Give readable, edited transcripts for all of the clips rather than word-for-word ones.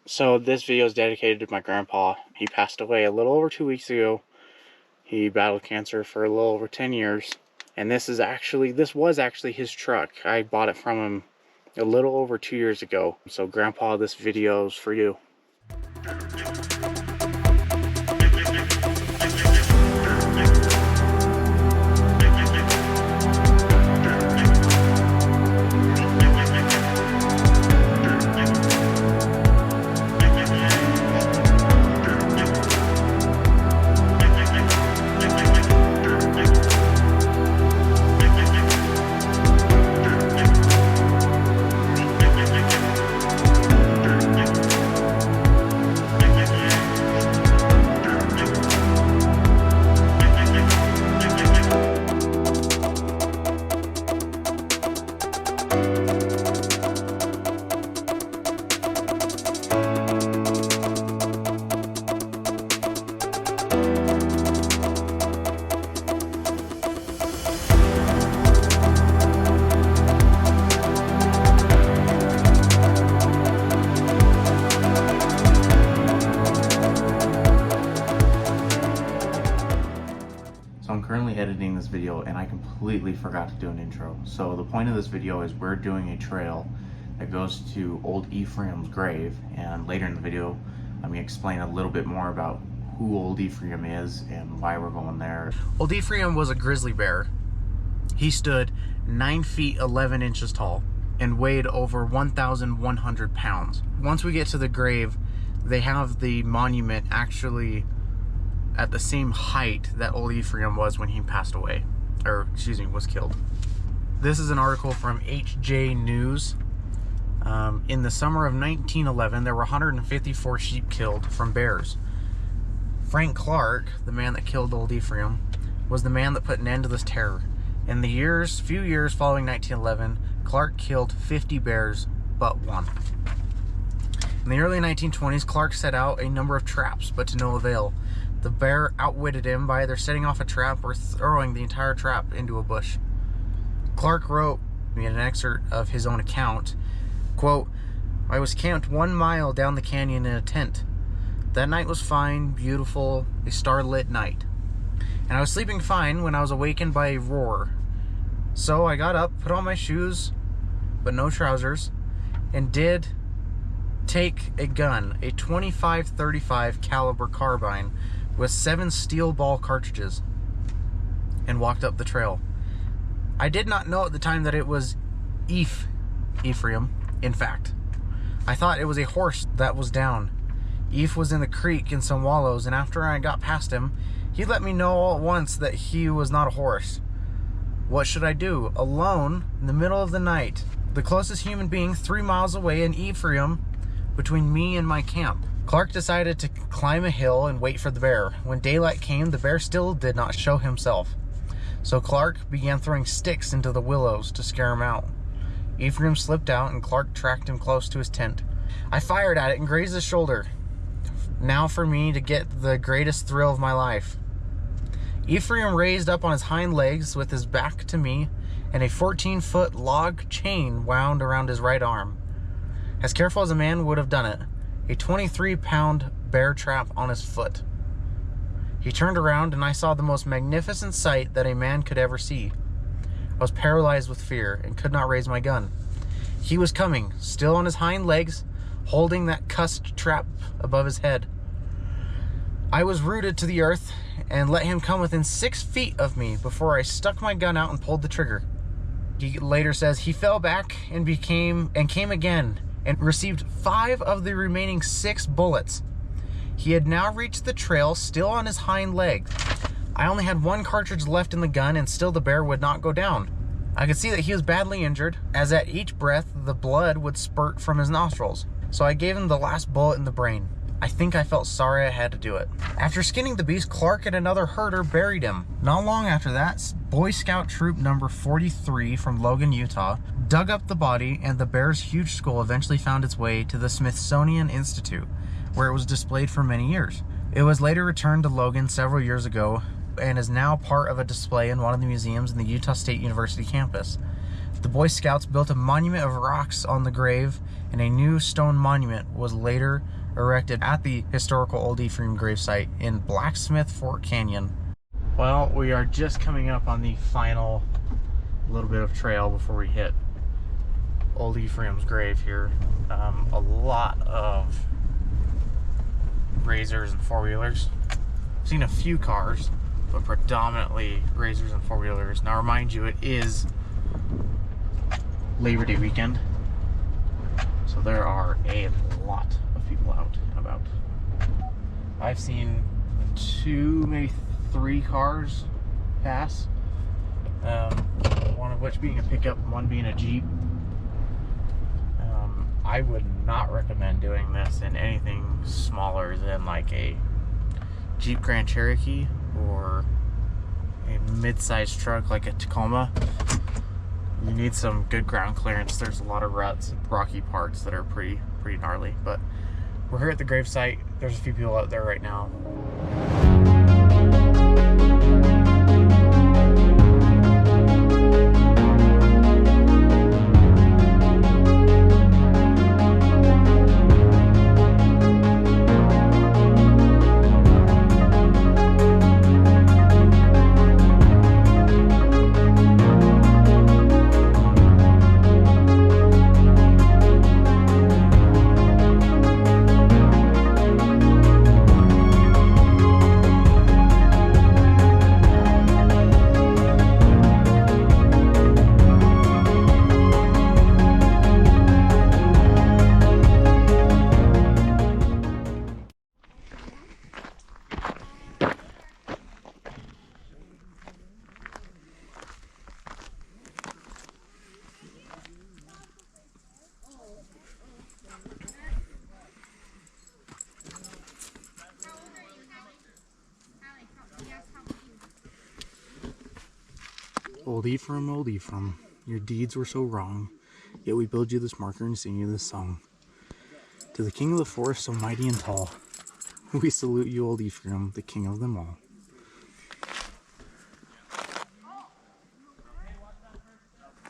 So this video is dedicated to my grandpa. He passed away a little over 2 weeks ago. He battled cancer for a little over 10 years. And this was actually his truck. I bought it from him a little over 2 years ago. So grandpa, this video is for you. I'm currently editing this video and I completely forgot to do an intro. So the point of this video is we're doing a trail that goes to Old Ephraim's grave, and later in the video I'm going to explain a little bit more about who Old Ephraim is and why we're going there. Old Ephraim was a grizzly bear. He stood 9 feet 11 inches tall and weighed over 1,100 pounds. Once we get to the grave, they have the monument actually at the same height that Old Ephraim was when he passed away, or excuse me, was killed. This is an article from HJ News. In the summer of 1911, there were 154 sheep killed from bears. Frank Clark, the man that killed Old Ephraim, was the man that put an end to this terror. In the few years following 1911, Clark killed 50 bears but one. In the early 1920s, Clark set out a number of traps, but to no avail. The bear outwitted him by either setting off a trap or throwing the entire trap into a bush. Clark wrote in an excerpt of his own account, quote, "I was camped 1 mile down the canyon in a tent. That night was fine, beautiful, a starlit night. And I was sleeping fine when I was awakened by a roar. So I got up, put on my shoes, but no trousers, and did take a gun, a .25-35 caliber carbine with 7 steel ball cartridges, and walked up the trail. I did not know at the time that it was Ephraim, in fact. I thought it was a horse that was down. Eph was in the creek in some wallows, and after I got past him, he let me know all at once that he was not a horse. What should I do? Alone, in the middle of the night, the closest human being 3 miles away, and Ephraim between me and my camp. Clark decided to climb a hill and wait for the bear. When daylight came, the bear still did not show himself. So Clark began throwing sticks into the willows to scare him out. Ephraim slipped out and Clark tracked him close to his tent. I fired at it and grazed his shoulder. Now for me to get the greatest thrill of my life. Ephraim raised up on his hind legs with his back to me, and a 14-foot log chain wound around his right arm. As careful as a man would have done it, a 23-pound bear trap on his foot. He turned around and I saw the most magnificent sight that a man could ever see. I was paralyzed with fear and could not raise my gun. He was coming, still on his hind legs, holding that cussed trap above his head. I was rooted to the earth and let him come within 6 feet of me before I stuck my gun out and pulled the trigger. He later says he fell back and came again and received 5 of the remaining 6 bullets. He had now reached the trail, still on his hind leg. I only had 1 cartridge left in the gun, and still the bear would not go down. I could see that he was badly injured, as at each breath the blood would spurt from his nostrils. So I gave him the last bullet in the brain. I think I felt sorry I had to do it. After skinning the beast, Clark and another herder buried him. Not long after that, Boy Scout Troop number 43 from Logan, Utah, dug up the body, and the bear's huge skull eventually found its way to the Smithsonian Institute, where it was displayed for many years. It was later returned to Logan several years ago and is now part of a display in one of the museums in the Utah State University campus. The Boy Scouts built a monument of rocks on the grave, and a new stone monument was later erected at the historical Old Ephraim gravesite in Blacksmith Fork Canyon. Well, we are just coming up on the final little bit of trail before we hit Old Ephraim's grave here. A lot of razors and four-wheelers. I've seen a few cars, but predominantly razors and four-wheelers. Now, remind you, it is Labor Day weekend, so there are a lot of people out and about. I've seen 2, maybe 3 cars pass, one of which being a pickup, one being a Jeep. I would not recommend doing this in anything smaller than like a Jeep Grand Cherokee or a mid-sized truck like a Tacoma. You need some good ground clearance. There's a lot of ruts and rocky parts that are pretty gnarly. But we're here at the gravesite. There's a few people out there right now. Old Ephraim, your deeds were so wrong, yet we build you this marker and sing you this song. To the king of the forest, so mighty and tall, we salute you, Old Ephraim, the king of them all.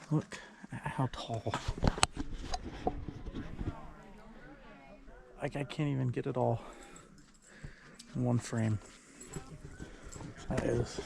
Look at how tall. Like, I can't even get it all in one frame. That is.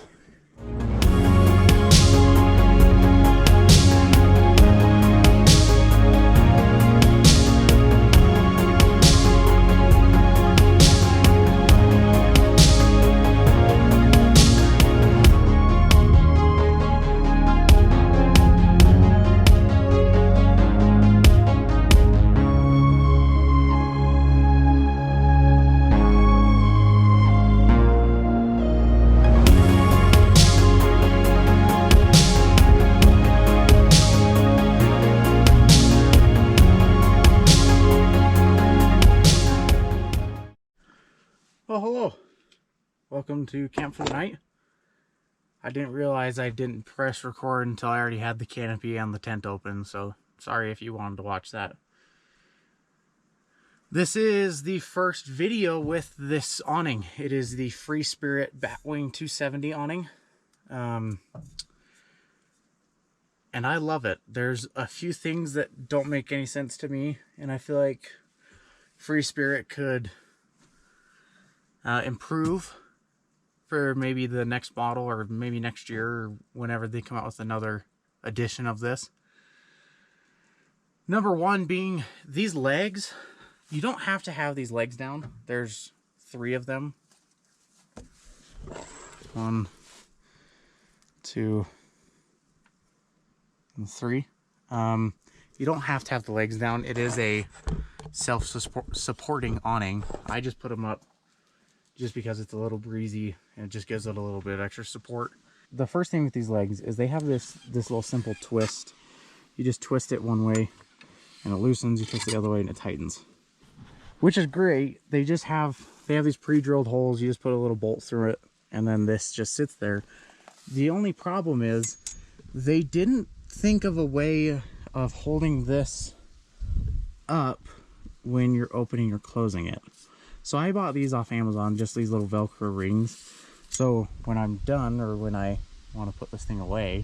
Well, hello. Welcome to Camp for the Night. I didn't realize I didn't press record until I already had the canopy and the tent open, so sorry if you wanted to watch that. This is the first video with this awning. It is the Freespirit Batwing 270 awning. And I love it. There's a few things that don't make any sense to me, and I feel like Freespirit could improve for maybe the next model, or maybe next year, or whenever they come out with another edition of this. Number one being these legs. You don't have to have these legs down. There's 3 of them. 1, 2, and 3. You don't have to have the legs down. It is a self-supporting awning. I just put them up just because it's a little breezy and it just gives it a little bit of extra support. The first thing with these legs is they have this little simple twist. You just twist it one way and it loosens, you twist it the other way and it tightens. Which is great. They have these pre-drilled holes, you just put a little bolt through it and then this just sits there. The only problem is they didn't think of a way of holding this up when you're opening or closing it. So I bought these off Amazon, just these little Velcro rings. So when I'm done, or when I want to put this thing away,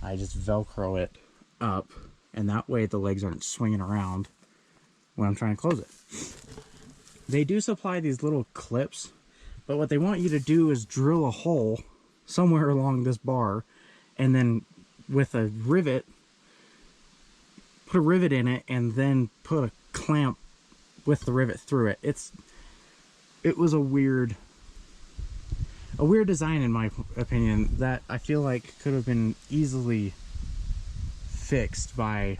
I just Velcro it up, and that way the legs aren't swinging around when I'm trying to close it. They do supply these little clips, but what they want you to do is drill a hole somewhere along this bar, and then with a rivet, put a rivet in it, and then put a clamp with the rivet through it. It was a weird design, in my opinion, that I feel like could have been easily fixed by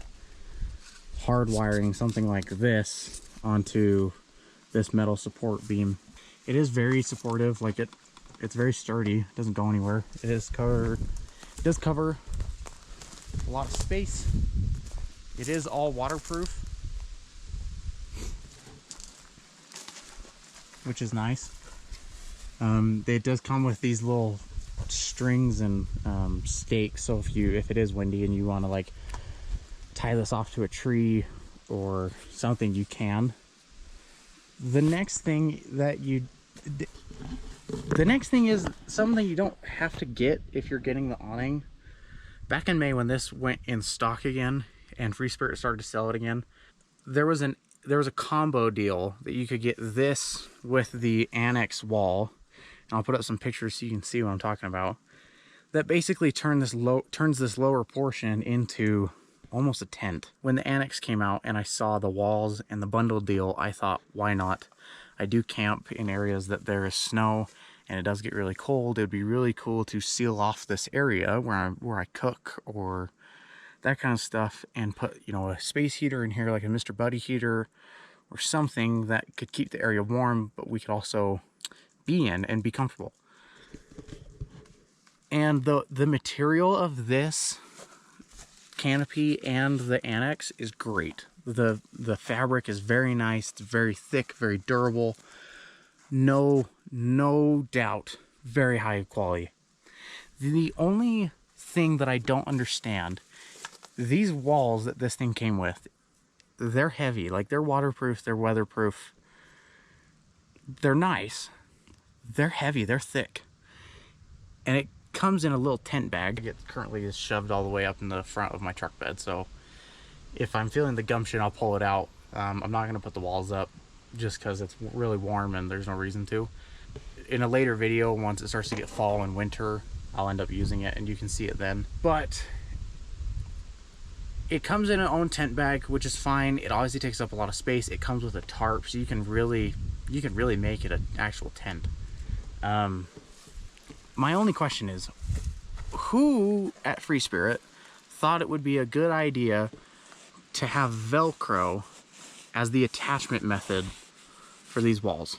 hardwiring something like this onto this metal support beam. It is very supportive, like it's very sturdy, it doesn't go anywhere. It does cover a lot of space. It is all waterproof, which is nice. It does come with these little strings and stakes, so if it is windy and you want to like tie this off to a tree or something, you can. The next thing is something you don't have to get if you're getting the awning. Back in May, when this went in stock again and Freespirit started to sell it again, there was a combo deal that you could get this with the annex wall, and I'll put up some pictures so you can see what I'm talking about, that basically turns this lower portion into almost a tent. When the annex came out and I saw the walls and the bundle deal, I thought, why not? I do camp in areas that there is snow and it does get really cold. It would be really cool to seal off this area where I cook or that kind of stuff, and put, you know, a space heater in here, like a Mr. Buddy heater or something that could keep the area warm, but we could also be in and be comfortable. And the material of this canopy and the annex is great. The fabric is very nice. It's very thick, very durable. No doubt, very high quality. The only thing that I don't understand, these walls that this thing came with, they're heavy. Like, they're waterproof, they're weatherproof. They're nice. They're heavy, they're thick. And it comes in a little tent bag. It currently is shoved all the way up in the front of my truck bed, so if I'm feeling the gumption, I'll pull it out. I'm not going to put the walls up just because it's really warm and there's no reason to. In a later video, once it starts to get fall and winter, I'll end up using it and you can see it then. But it comes in its own tent bag, which is fine. It obviously takes up a lot of space. It comes with a tarp, so you can really make it an actual tent. My only question is, who at Freespirit thought it would be a good idea to have Velcro as the attachment method for these walls?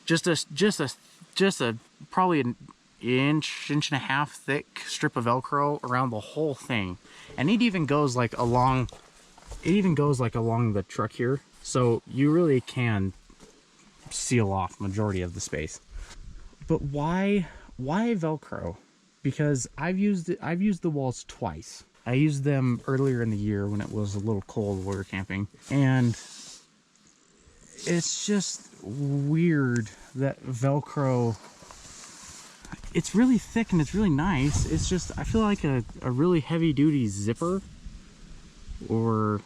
Just a probably an inch and a half thick strip of Velcro around the whole thing, and it even goes like along the truck here, so you really can seal off majority of the space. But why Velcro? Because I've used the walls twice. I used them earlier in the year when it was a little cold while we were camping, and it's just weird that Velcro, it's really thick and it's really nice. It's just, I feel like a really heavy duty zipper, or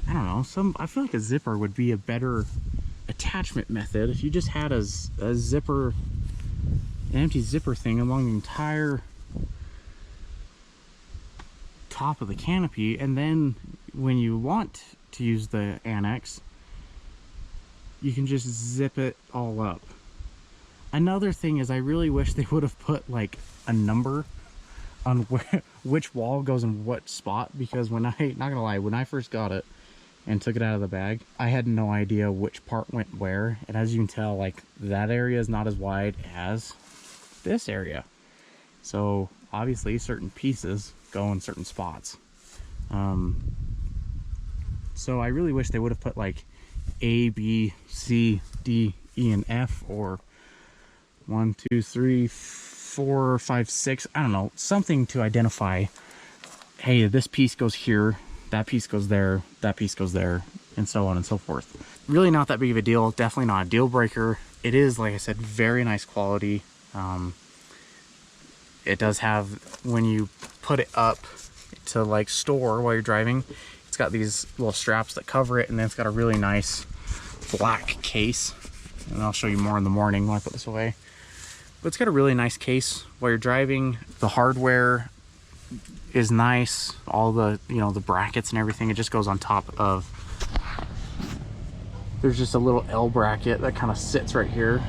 I don't know, I feel like a zipper would be a better attachment method. If you just had a zipper, an empty zipper thing along the entire top of the canopy, and then when you want to use the annex, you can just zip it all up. Another thing is, I really wish they would have put like a number on which wall goes in what spot, because when not gonna lie, when I first got it and took it out of the bag, I had no idea which part went where, and as you can tell, like, that area is not as wide as this area, so obviously certain pieces go in certain spots. So I really wish they would have put like A, B, C, D, E, and F, or 1, 2, 3, 4, 5, 6, I don't know, something to identify, hey, this piece goes here, that piece goes there, that piece goes there, and so on and so forth. Really not that big of a deal, definitely not a deal breaker. It is, like I said, very nice quality. It does have, when you put it up to like store while you're driving, it's got these little straps that cover it, and then it's got a really nice black case. And I'll show you more in the morning when I put this away. But it's got a really nice case while you're driving. The hardware is nice. All the, you know, the brackets and everything, it just goes on top of. There's just a little L bracket that kind of sits right here.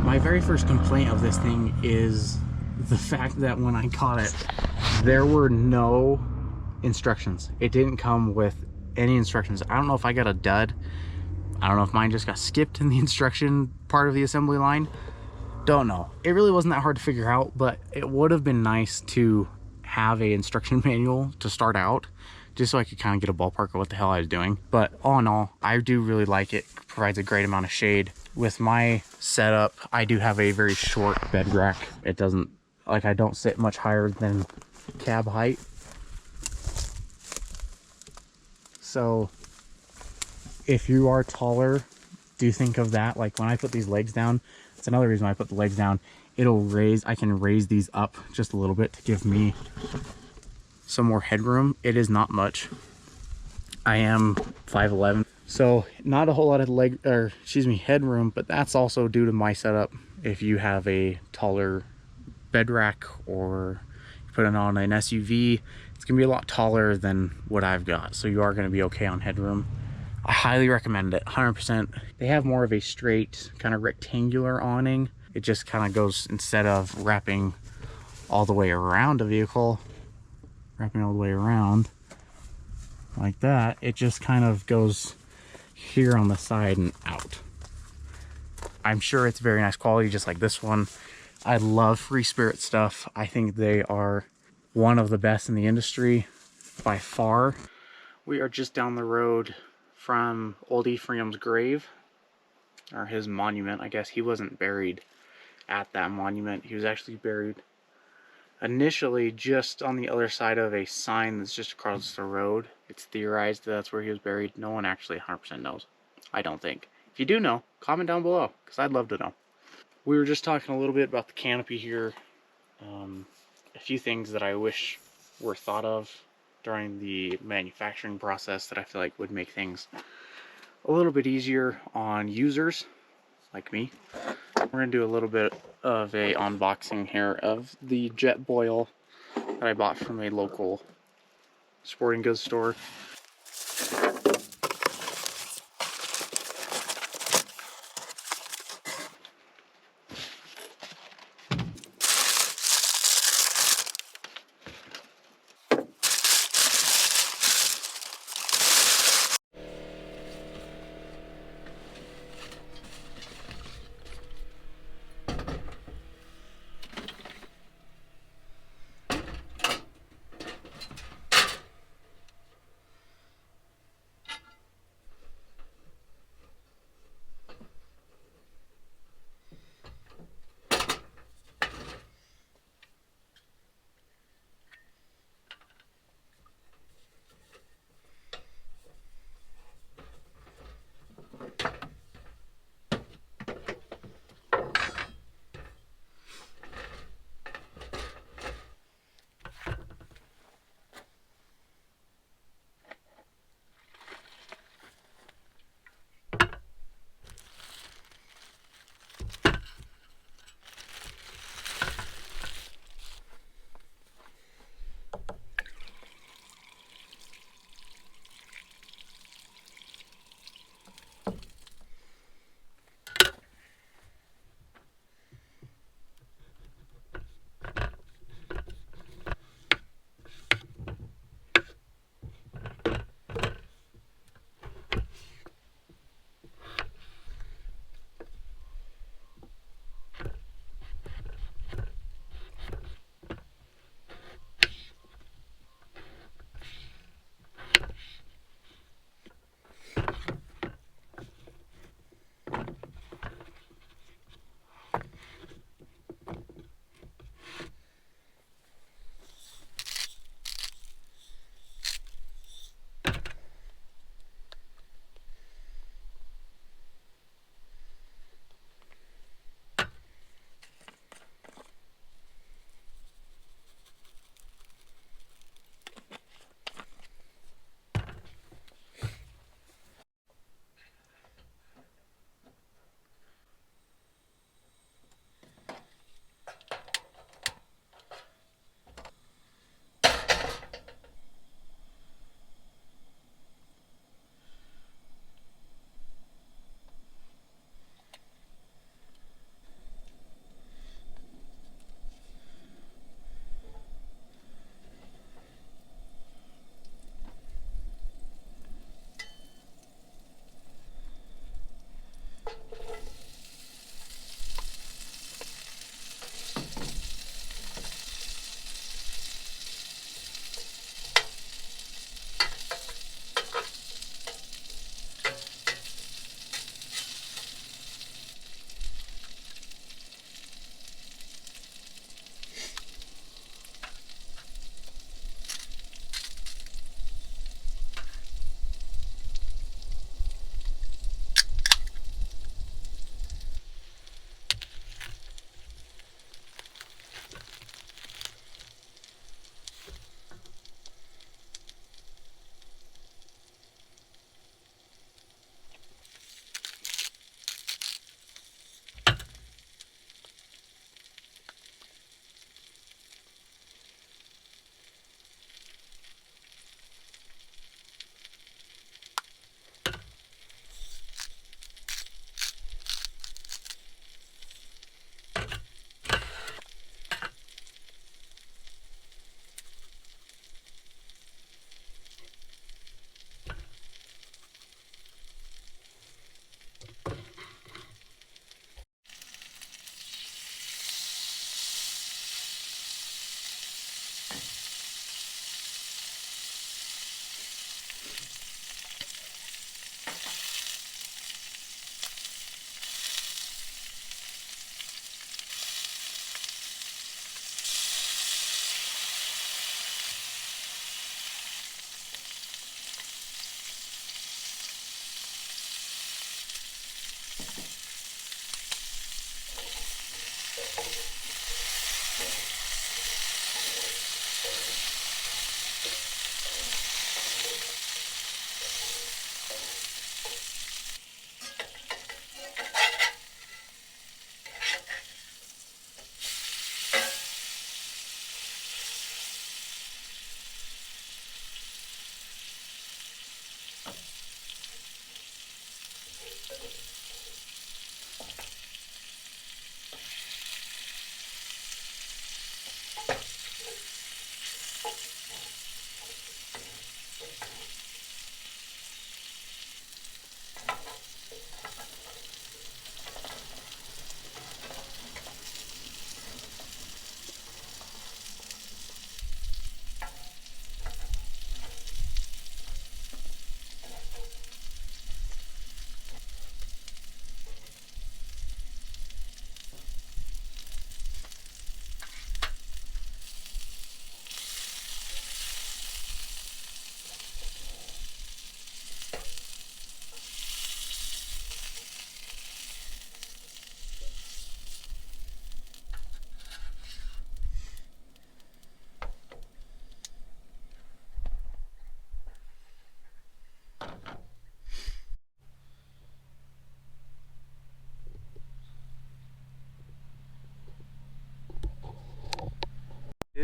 My very first complaint of this thing is the fact that when I got it, there were no instructions. It didn't come with any instructions. I don't know if I got a dud. I don't know if mine just got skipped in the instruction part of the assembly line. Don't know. It really wasn't that hard to figure out, but it would have been nice to have a instruction manual to start out, just so I could kind of get a ballpark of what the hell I was doing. But all in all, I do really like it. It provides a great amount of shade. With my setup, I do have a very short bed rack. It doesn't, like, I don't sit much higher than cab height. So if you are taller, do think of that. Like when I put these legs down, that's another reason why I put the legs down. It'll raise, I can raise these up just a little bit to give me some more headroom. It is not much. I am 5'11", so not a whole lot of headroom, but that's also due to my setup. If you have a taller bed rack or you put it on an SUV, it's gonna be a lot taller than what I've got, so you are gonna be okay on headroom. I highly recommend it, 100%. They have more of a straight kind of rectangular awning. It just kind of goes, instead of wrapping all the way around a vehicle, wrapping all the way around like that, it just kind of goes here on the side and out. I'm sure it's very nice quality, just like this one. I love Freespirit stuff. I think they are one of the best in the industry by far. We are just down the road from Old Ephraim's grave, or his monument. I guess he wasn't buried at that monument. He was actually buried initially just on the other side of a sign that's just across the road. It's theorized that that's where he was buried. No one actually 100% knows, I don't think. If you do know, comment down below, because I'd love to know. We were just talking a little bit about the canopy here. A few things that I wish were thought of during the manufacturing process that I feel like would make things a little bit easier on users like me. We're going to do a little bit of a unboxing here of the Jetboil that I bought from a local sporting goods store.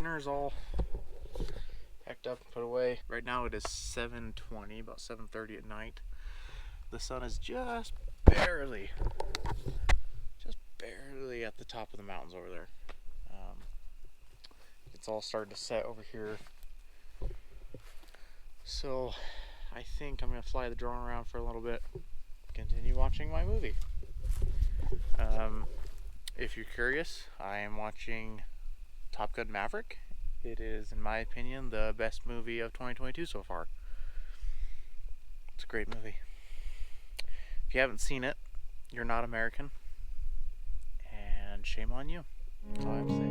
dinner is all packed up and put away. Right now it is 7:20, about 7:30 at night. The sun is just barely at the top of the mountains over there. It's all starting to set over here. So I think I'm going to fly the drone around for a little bit, continue watching my movie. If you're curious, I am watching Top Gun Maverick. It is, in my opinion, the best movie of 2022 so far. It's a great movie. If you haven't seen it, you're not American, and shame on you. That's all I have to say.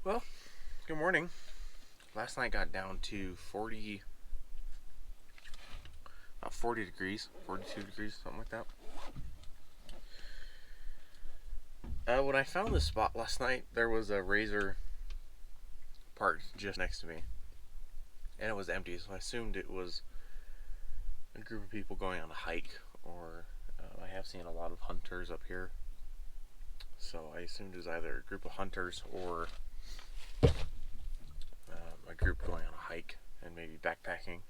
Well, good morning. Last night got down to 40 degrees, 42 degrees, something like that. When I found this spot last night, there was a razor parked just next to me, and it was empty, so I assumed it was a group of people going on a hike, or I have seen a lot of hunters up here, so I assumed it was either a group of hunters or a group going on a hike and maybe backpacking.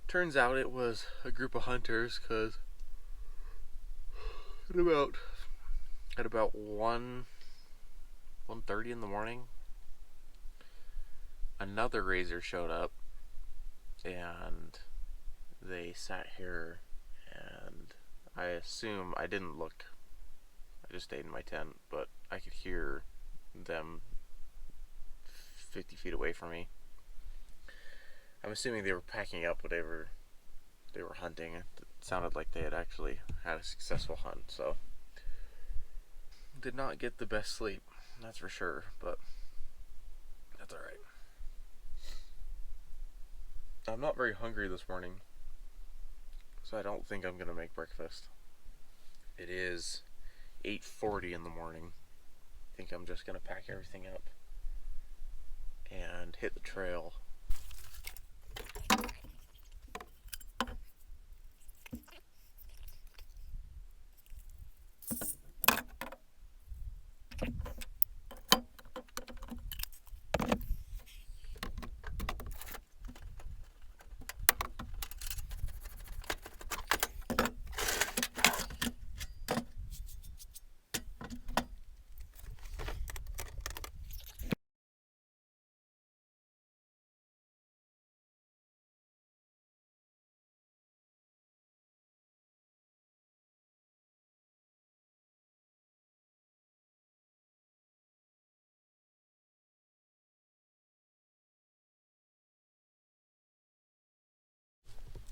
Turns out it was a group of hunters, because at about 1:30 in the morning, another razor showed up, and they sat here, and I assume, I didn't look, I just stayed in my tent, but I could hear them 50 feet away from me. I'm assuming they were packing up whatever they were hunting. It sounded like they had actually had a successful hunt, so did not get the best sleep, that's for sure, but that's alright. I'm not very hungry this morning, so I don't think I'm gonna make breakfast. It is 8:40 in the morning. I think I'm just gonna pack everything up and hit the trail.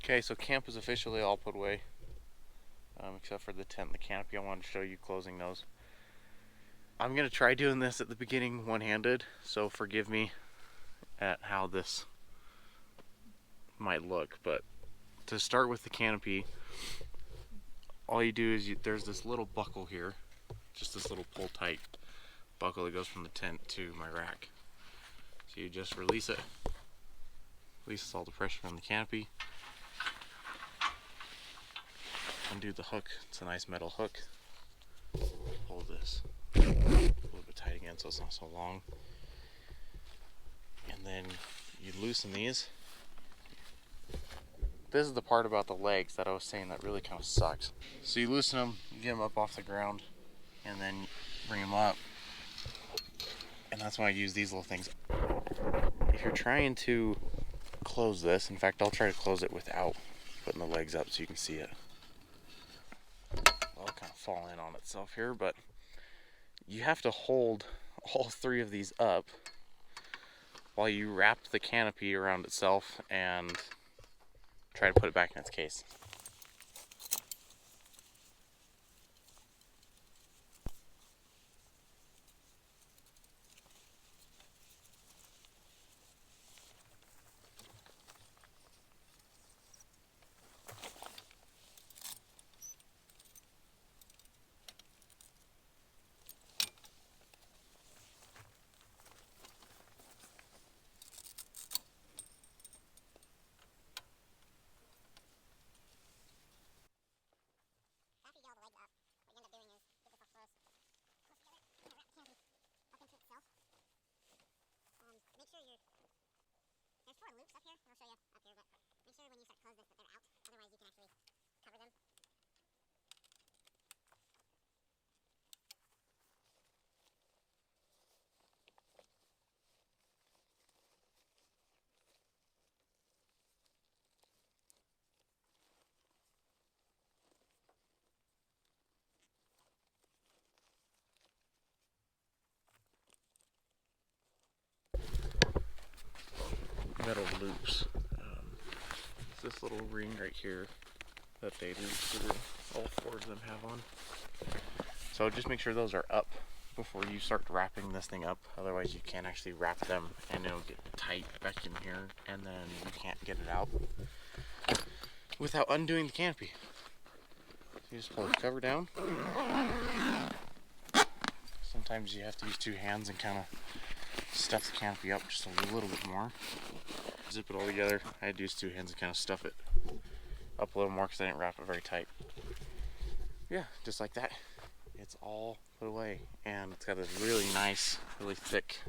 Okay, so camp is officially all put away, except for the tent and the canopy. I wanted to show you closing those. I'm going to try doing this at the beginning one-handed, so forgive me at how this might look. But to start with the canopy, all you do is there's this little buckle here, just this little pull tight buckle that goes from the tent to my rack. So you just release it, releases all the pressure on the canopy. Undo the hook, it's a nice metal hook. Hold this a little bit tight again so it's not so long. And then you loosen these. This is the part about the legs that I was saying that really kind of sucks. So you loosen them, you get them up off the ground, and then you bring them up. And that's why I use these little things. If you're trying to close this, in fact I'll try to close it without putting the legs up so you can see it. I'll kind of fall in on itself here, but you have to hold all three of these up while you wrap the canopy around itself and try to put it back in its case. Make sure there's 4 loops up here, and I'll show you up here, but make sure when you start to close this that they're out, otherwise you can actually cover them. Metal loops. It's this little ring right here that they loop through. All 4 of them have on. So just make sure those are up before you start wrapping this thing up. Otherwise you can't actually wrap them and it'll get tight back in here and then you can't get it out without undoing the canopy. So you just pull the cover down. Sometimes you have to use 2 hands and kind of stuff the canopy up just a little bit more. Zip it all together. I had to use 2 hands and kind of stuff it up a little more because I didn't wrap it very tight. Yeah, just like that. It's all put away, and it's got this really nice, really thick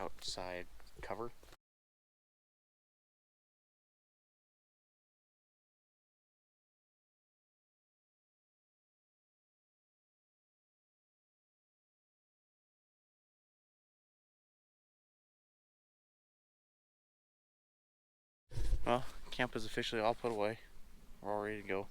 outside cover. Well, camp is officially all put away. We're all ready to go.